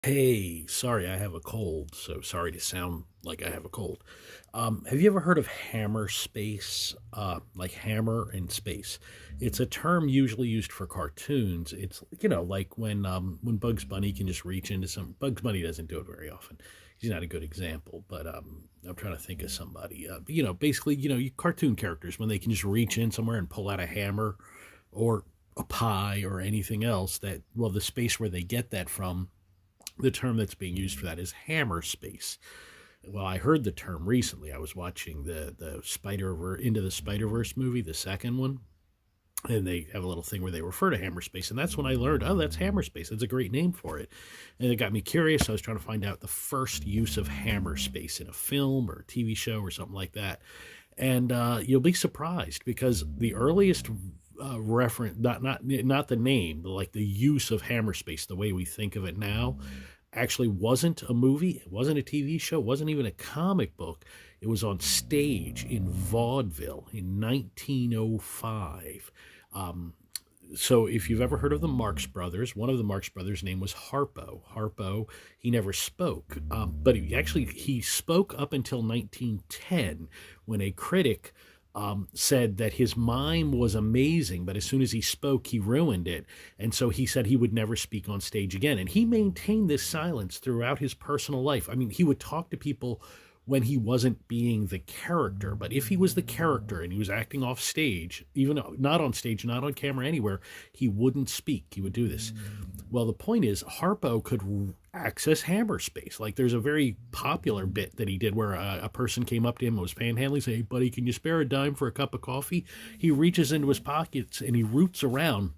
Hey, sorry, I have a cold, so sorry to sound like I have a cold. Have you ever heard of hammer space? Like hammer in space. It's a term usually used for cartoons. It's like when Bugs Bunny can just reach into some. Bugs Bunny doesn't do it very often. He's not a good example, but I'm trying to think of somebody. But, basically, you cartoon characters when they can just reach in somewhere and pull out a hammer, or a pie or anything else. The space where they get that from, the term that's being used for that is hammer space. Well, I heard the term recently. I was watching the Into the Spider Verse movie, the second one, and they have a little thing where they refer to hammer space, and that's when I learned, oh, that's hammer space. That's a great name for it, and it got me curious. I was trying to find out the first use of hammer space in a film or a TV show or something like that, and you'll be surprised because the earliest reference, not the name, but like the use of hammer space, the way we think of it now, actually wasn't a movie, it wasn't a TV show, it wasn't even a comic book. It was on stage in vaudeville in 1905. Um, so if you've ever heard of the Marx Brothers, one of the Marx Brothers' name was Harpo. Harpo, he never spoke, but he spoke up until 1910 when a critic said that his mime was amazing, but as soon as he spoke, he ruined it. And so he said he would never speak on stage again. And he maintained this silence throughout his personal life. I mean, he would talk to people when he wasn't being the character. But if he was the character and he was acting off stage, even not on stage, not on camera, anywhere, he wouldn't speak. He would do this. Well, the point is, Harpo could access hammer space. Like, there's a very popular bit that he did where a person came up to him and was panhandling, say, "Hey, buddy, can you spare a dime for a cup of coffee?" He reaches into his pockets and he roots around,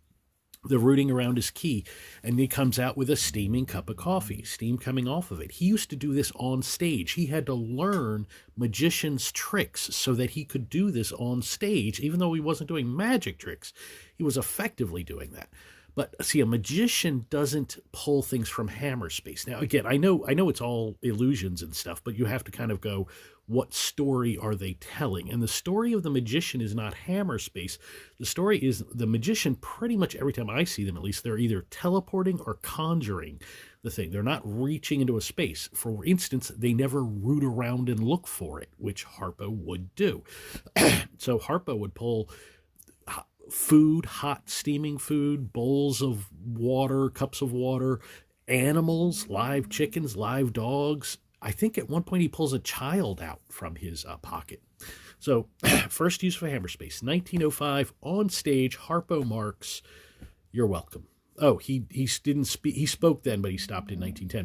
the rooting around his key, and he comes out with a steaming cup of coffee, steam coming off of it. He used to do this on stage. He had to learn magician's tricks so that he could do this on stage, even though he wasn't doing magic tricks. He was effectively doing that. But see, a magician doesn't pull things from hammer space. Now, again, I know it's all illusions and stuff, but you have to kind of go, what story are they telling? And the story of the magician is not hammer space. The story is the magician, pretty much every time I see them, at least, they're either teleporting or conjuring the thing. They're not reaching into a space. For instance, they never root around and look for it, which Harpo would do. So Harpo would pull food, hot steaming food, bowls of water, cups of water, animals, live chickens, live dogs. I think at one point he pulls a child out from his pocket. So, first use for hammer space, 1905, on stage, Harpo Marx. You're welcome. Oh, he didn't speak. He spoke then, but he stopped in 1910.